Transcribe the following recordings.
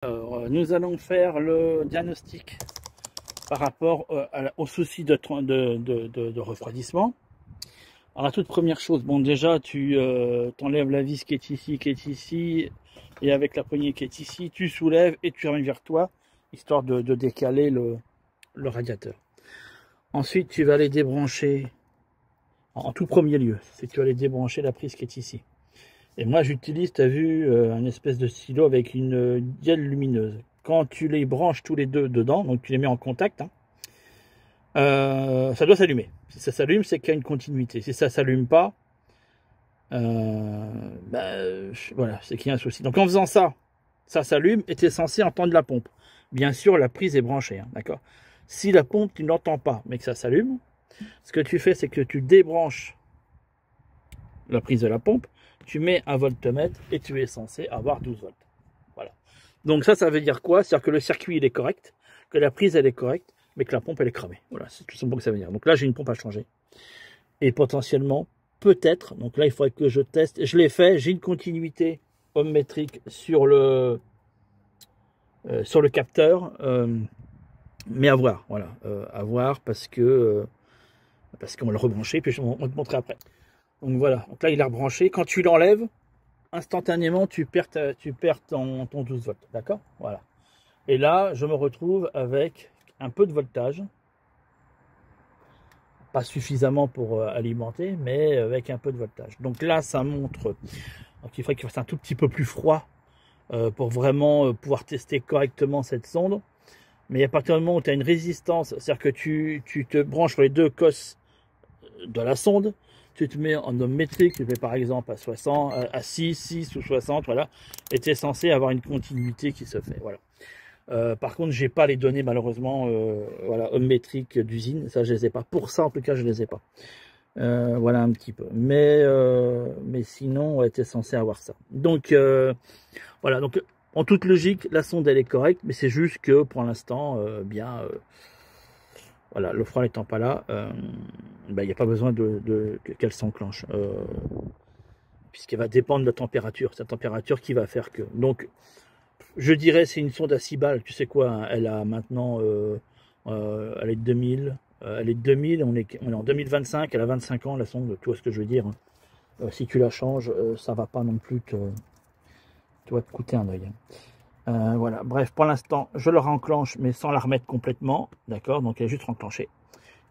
Alors, nous allons faire le diagnostic par rapport au souci de refroidissement. Alors la toute première chose, bon déjà tu t'enlèves la vis qui est ici, et avec la poignée qui est ici, tu soulèves et tu ramènes vers toi, histoire de décaler le radiateur. Ensuite tu vas aller débrancher, en tout premier lieu, c'est que tu vas aller débrancher la prise qui est ici. Et moi j'utilise, tu as vu, un espèce de stylo avec une diode lumineuse. Quand tu les branches tous les deux dedans, donc tu les mets en contact, hein, ça doit s'allumer. Si ça s'allume, c'est qu'il y a une continuité. Si ça s'allume pas, voilà, c'est qu'il y a un souci. Donc en faisant ça, ça s'allume et tu es censé entendre la pompe. Bien sûr, la prise est branchée, hein, d'accord. Si la pompe, tu n'entends pas, mais que ça s'allume, ce que tu fais, c'est que tu débranches la prise de la pompe, tu mets un voltmètre et tu es censé avoir 12 volts. Voilà. Donc ça veut dire quoi? C'est-à-dire que le circuit, il est correct, que la prise, elle est correcte, mais que la pompe, elle est cramée. Voilà, c'est tout simplement que ça veut dire. Donc là, j'ai une pompe à changer. Et potentiellement, peut-être, donc là, il faudrait que je teste. Je l'ai fait, j'ai une continuité ohmmétrique sur le capteur, mais à voir, voilà, à voir parce qu'on va le rebrancher, puis on va te montrer après. Donc voilà, donc là, il est rebranché. Quand tu l'enlèves, instantanément, tu perds ton 12 volts, d'accord? Voilà. Et là, je me retrouve avec un peu de voltage, pas suffisamment pour alimenter, mais avec un peu de voltage. Donc là, ça montre qu'il faudrait qu'il fasse un tout petit peu plus froid pour vraiment pouvoir tester correctement cette sonde. Mais à partir du moment où tu as une résistance, c'est-à-dire que tu te branches sur les deux cosses de la sonde, tu te mets en ohmmétrique, tu te mets par exemple à 60, à 6 ou 60, voilà, et tu es censé avoir une continuité qui se fait, voilà. Par contre, j'ai pas les données malheureusement, voilà, ohmmétriques d'usine, ça je les ai pas. Pour ça, en tout cas, je les ai pas. Voilà un petit peu. Mais sinon, ouais, tu es censé avoir ça. Donc voilà. Donc en toute logique, la sonde elle est correcte, mais c'est juste que pour l'instant, voilà, le froid n'étant pas là, il n'y a pas besoin qu'elle s'enclenche, puisqu'elle va dépendre de la température. C'est la température qui va faire que. Donc je dirais c'est une sonde à 6 balles, tu sais quoi, hein, elle a maintenant, elle est de 2000, elle est de 2000, on est en 2025, elle a 25 ans la sonde, tu vois ce que je veux dire, hein. Si tu la changes, ça va pas non plus te coûter un œil, hein. Voilà, bref, pour l'instant, je le renclenche, mais sans la remettre complètement, d'accord, donc elle est juste renclenchée.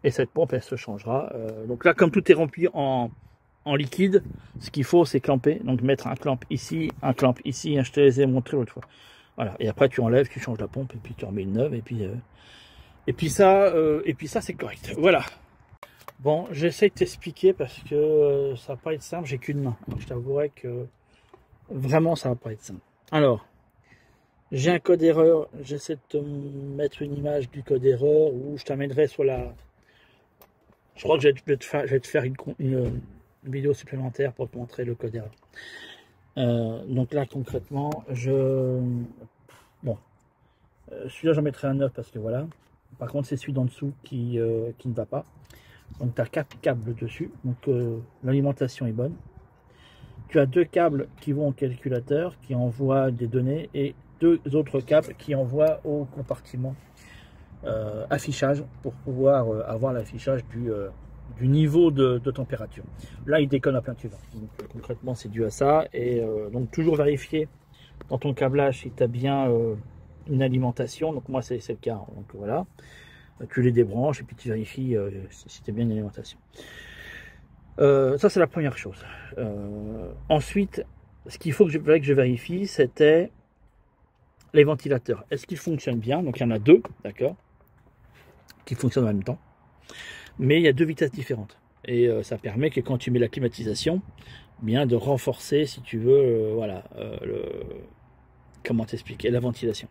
Et cette pompe, elle se changera. Donc là, comme tout est rempli en liquide, ce qu'il faut, c'est clamper, donc mettre un clamp ici, hein, je te les ai montrés l'autre fois. Voilà, et après tu enlèves, tu changes la pompe, et puis tu remets une neuve, et puis ça, c'est correct. Voilà. Bon, j'essaie de t'expliquer parce que ça va pas être simple, j'ai qu'une main. Donc, je t'avouerai que vraiment, ça va pas être simple. Alors, j'ai un code erreur, j'essaie de te mettre une image du code erreur, ou je t'amènerai sur la... Je crois que je vais te faire une vidéo supplémentaire pour te montrer le code erreur. Donc là, concrètement, bon, celui-là, j'en mettrai un 9 parce que voilà. Par contre, c'est celui d'en dessous qui ne va pas. Donc, tu as 4 câbles dessus. Donc, l'alimentation est bonne. Tu as 2 câbles qui vont au calculateur, qui envoient des données, et 2 autres câbles qui envoient au compartiment affichage pour pouvoir avoir l'affichage du niveau de température. Là, il déconne à plein tube. Donc, concrètement, c'est dû à ça. Et donc, toujours vérifier dans ton câblage si tu as bien une alimentation. Donc, moi, c'est le cas. Donc, voilà. Tu les débranches et puis tu vérifies si tu as bien une alimentation. Ça, c'est la première chose. Ensuite, ce qu'il faut que je vérifie, c'était les ventilateurs. Est-ce qu'ils fonctionnent bien? Donc, il y en a 2, d'accord, qui fonctionnent en même temps. Mais il y a 2 vitesses différentes. Et ça permet que quand tu mets la climatisation, bien de renforcer, si tu veux, voilà, comment t'expliquer, la ventilation.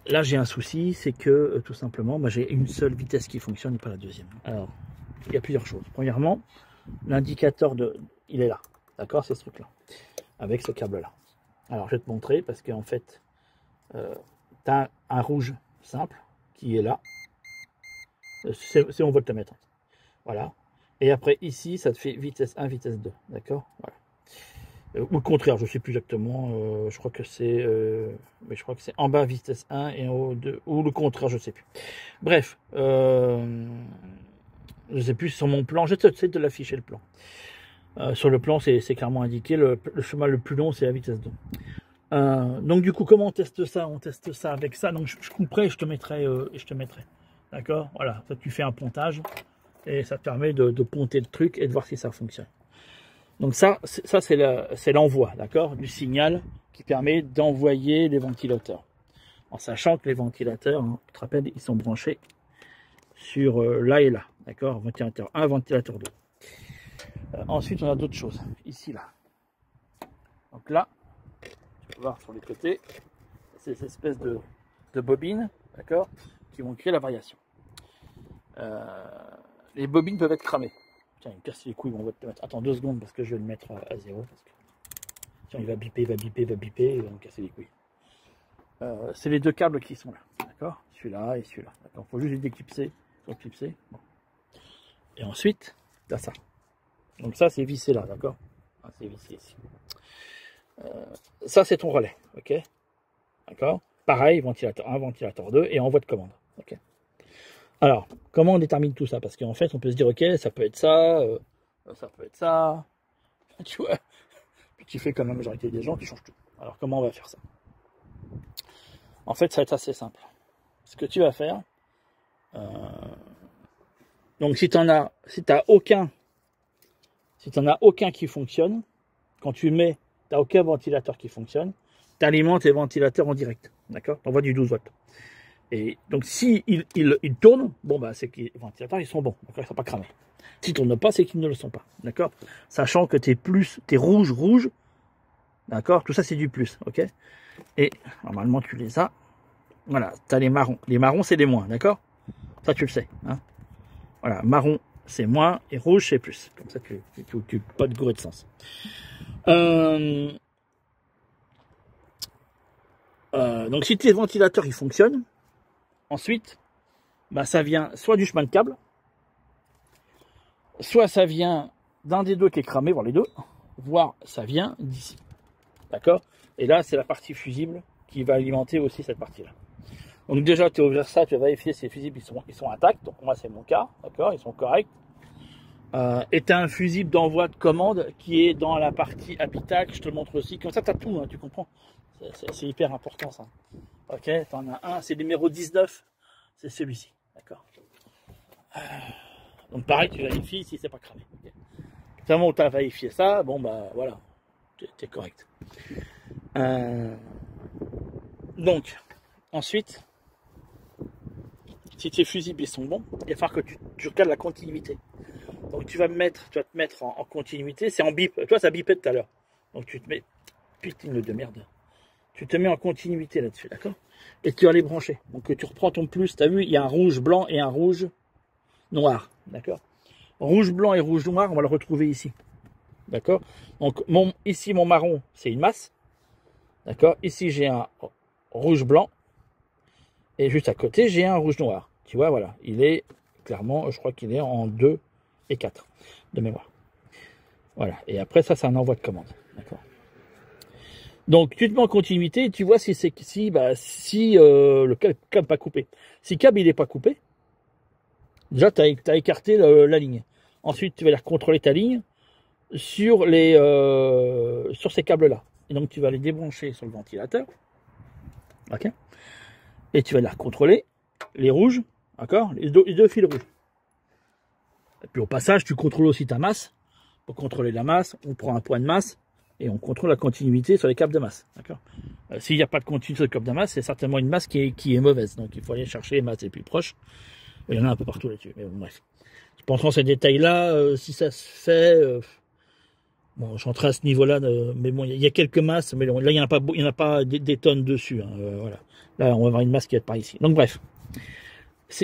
Là, j'ai un souci, c'est que tout simplement, j'ai une seule vitesse qui fonctionne et pas la deuxième. Alors, il y a plusieurs choses. Premièrement, l'indicateur il est là, d'accord, c'est ce truc-là, avec ce câble-là. Alors, je vais te montrer parce qu'en fait, tu as un rouge simple qui est là. C'est mon voltmètre. Voilà. Et après, ici, ça te fait vitesse 1, vitesse 2. D'accord? Voilà. Ou le contraire, je ne sais plus exactement. Je crois que c'est mais je crois que c'est en bas vitesse 1 et en haut 2. Ou le contraire, je ne sais plus. Bref, je ne sais plus sur mon plan. J'essaie de l'afficher le plan. Sur le plan, c'est clairement indiqué. Le chemin le plus long, c'est la vitesse 2. Donc du coup, comment on teste ça? On teste ça avec ça. Donc je couperai et je te mettrai. D'accord. Voilà. Ça, tu fais un pontage et ça te permet de ponter le truc et de voir si ça fonctionne. Donc ça c'est l'envoi, d'accord, du signal qui permet d'envoyer les ventilateurs. En sachant que les ventilateurs, hein, tu te rappelles, ils sont branchés sur là et là, d'accord, ventilateur 1, ventilateur 2. Ensuite, on a d'autres choses, ici, là. Donc là, tu peux voir sur les côtés, ces espèces de bobines, d'accord, qui vont créer la variation. Les bobines peuvent être cramées. Tiens, il me casse les couilles, on va te mettre. Attends 2 secondes parce que je vais le mettre à 0. Parce que... Tiens, il va biper, il va me casser les couilles. C'est les 2 câbles qui sont là, d'accord, celui-là et celui-là. D'accord, faut juste les déclipser, bon. Et ensuite, tu as ça. Donc ça, c'est vissé là, d'accord. C'est vissé ici. Ça, c'est ton relais, ok. D'accord. Pareil, ventilateur 1, ventilateur 2 et envoi de commande. Ok. Alors, comment on détermine tout ça? Parce qu'en fait, on peut se dire, ok, ça peut être ça peut être ça. Tu vois. Puis tu fais comme la majorité des gens, tu changes tout. Alors, comment on va faire ça? En fait, ça va être assez simple. Ce que tu vas faire, donc si t'as aucun qui fonctionne, quand tu mets, t'as aucun ventilateur qui fonctionne, tu alimentes les ventilateurs en direct, d'accord? T'envoies du 12 watts. Et donc si ils tournent, bon bah c'est que les ventilateurs ils sont bons, d'accord, ils sont pas cramés. S'ils tournent pas, c'est qu'ils ne le sont pas, d'accord? Sachant que tes rouge, d'accord, tout ça c'est du plus, ok? Et normalement tu les as. Voilà, tu as les marrons. Les marrons, c'est les moins, d'accord? Ça, tu le sais. Hein, voilà, marron, c'est moins, et rouge, c'est plus. Comme ça, tu pas de gouré de sens. Donc, si tes ventilateurs, ils fonctionnent, ensuite, bah, ça vient soit du chemin de câble, soit ça vient d'un des deux qui est cramé, voire les deux, voire ça vient d'ici. D'accord? Et là, c'est la partie fusible qui va alimenter aussi cette partie-là. Donc déjà, tu vas ouvrir ça, tu vas vérifier si les fusibles ils sont intacts. Donc moi, c'est mon cas, d'accord, ils sont corrects. Et tu as un fusible d'envoi de commande qui est dans la partie habitacle. Je te le montre aussi. Comme ça, tu as tout, hein, tu comprends. C'est hyper important, ça. Ok, tu en as un, c'est le numéro 19. C'est celui-ci, d'accord. Donc pareil, tu vérifies si c'est pas cramé. Okay. Finalement, tu as vérifié ça, bon bah voilà, tu es correct. Donc, ensuite... Si tes fusibles ils sont bons, il va falloir que tu regardes la continuité. Donc tu vas te mettre en continuité, c'est en bip. Toi ça bipait tout à l'heure. Donc tu te mets, putain de merde. Tu te mets en continuité là-dessus, d'accord? Et tu vas les brancher. Donc tu reprends ton plus, tu as vu, il y a un rouge blanc et un rouge noir, d'accord? Rouge blanc et rouge noir, on va le retrouver ici. D'accord? Donc ici mon marron, c'est une masse. D'accord? Ici j'ai un rouge blanc. Et juste à côté, j'ai un rouge noir. Tu vois, voilà. Il est clairement, je crois qu'il est en 2 et 4 de mémoire. Voilà. Et après, ça, c'est un envoi de commande. D'accord. Donc, tu te mets en continuité et tu vois si le câble n'est pas coupé. Si le câble il n'est pas coupé, déjà, tu as écarté la ligne. Ensuite, tu vas aller contrôler ta ligne sur ces câbles-là. Et donc, tu vas les débrancher sur le ventilateur. OK. Et tu vas la contrôler, les rouges, d'accord, les deux fils rouges. Et puis au passage, tu contrôles aussi ta masse. Pour contrôler la masse, on prend un point de masse et on contrôle la continuité sur les câbles de masse, d'accord. S'il n'y a pas de continuité sur le câble de masse, c'est certainement une masse qui est mauvaise. Donc il faut aller chercher les masses les plus proches. Il y en a un peu partout là-dessus, mais bon, bref. Je pense en ces détails-là, si ça se fait... bon, je suis entré à ce niveau-là, mais bon, il y a quelques masses, mais là, il n'y en a pas des tonnes dessus. Hein, voilà. Là, on va avoir une masse qui va être par ici. Donc, bref.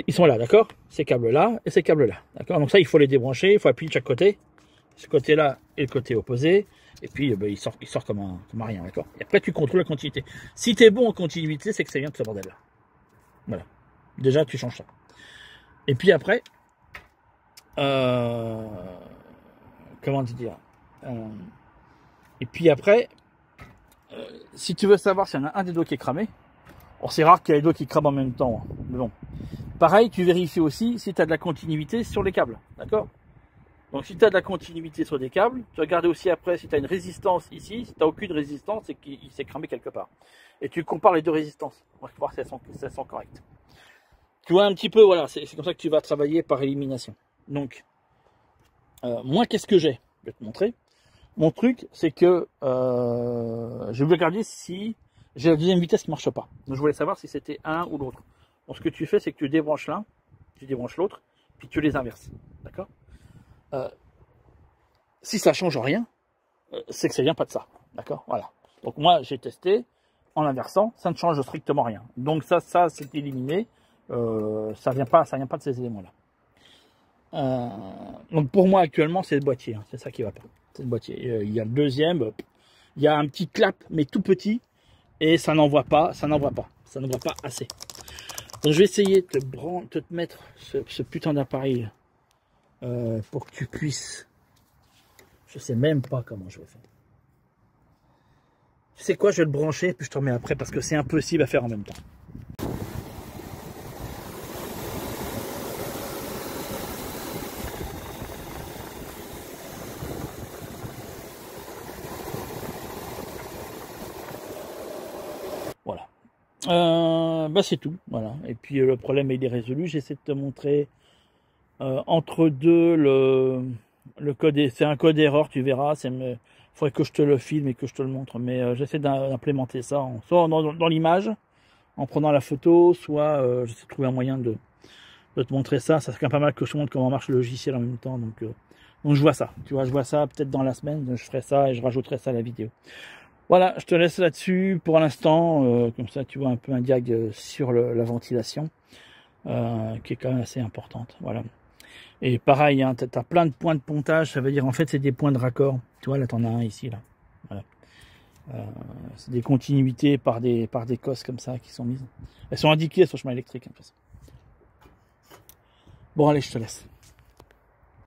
Ils sont là, d'accord? Ces câbles-là et ces câbles-là. D'accord? Donc, ça, il faut les débrancher. Il faut appuyer de chaque côté. Ce côté-là et le côté opposé. Et puis, il sort comme un rien, d'accord? Et après, tu contrôles la continuité. Si tu es bon en continuité, c'est que ça vient de ce bordel-là. Voilà. Déjà, tu changes ça. Et puis après, comment te dire? Et puis après, si tu veux savoir s'il y en a un des deux qui est cramé, bon, c'est rare qu'il y ait les deux qui crament en même temps. Hein, mais bon. Pareil, tu vérifies aussi si tu as de la continuité sur les câbles. D'accord? Donc si tu as de la continuité sur des câbles, tu regardes aussi après si tu as une résistance ici. Si tu n'as aucune résistance, c'est qu'il s'est cramé quelque part. Et tu compares les deux résistances pour voir si elles sont correctes. Tu vois un petit peu, voilà, c'est comme ça que tu vas travailler par élimination. Donc, moi, qu'est-ce que j'ai? Je vais te montrer. Mon truc, c'est que je vais regarder si j'ai la deuxième vitesse qui marche pas. Donc je voulais savoir si c'était un ou l'autre. Donc ce que tu fais, c'est que tu débranches l'un, tu débranches l'autre, puis tu les inverses. D'accord? Si ça change rien, c'est que ça vient pas de ça. D'accord? Voilà. Donc moi, j'ai testé en inversant, ça ne change strictement rien. Donc ça c'est éliminé. Ça vient pas de ces éléments-là. Donc pour moi actuellement, c'est le boîtier. Hein, c'est ça qui va pas. C'est le boîtier. Il y a le deuxième. Il y a un petit clap, mais tout petit, et ça n'envoie pas assez. Donc je vais essayer de te mettre ce putain d'appareil pour que tu puisses. Je sais même pas comment je vais faire. Tu sais quoi, je vais le brancher, puis je te remets après parce que c'est impossible à faire en même temps. Voilà. Bah c'est tout. Voilà. Et puis le problème il est résolu. J'essaie de te montrer entre deux le code. C'est un code erreur, tu verras. Il faudrait que je te le filme et que je te le montre. Mais j'essaie d'implémenter ça soit dans l'image, en prenant la photo, soit j'essaie de trouver un moyen de te montrer ça. Ça serait quand même pas mal que je te montre comment marche le logiciel en même temps. Donc je vois ça. Tu vois, je vois ça peut-être dans la semaine. Je ferai ça et je rajouterai ça à la vidéo. Voilà, je te laisse là-dessus pour l'instant. Comme ça, tu vois un peu un diag sur la ventilation, qui est quand même assez importante. Voilà. Et pareil, hein, tu as plein de points de pontage. Ça veut dire en fait c'est des points de raccord. Tu vois, là, tu en as un ici. Là. Voilà. C'est des continuités par des cosses comme ça qui sont mises. Elles sont indiquées sur le chemin électrique. En plus. Bon, allez, je te laisse.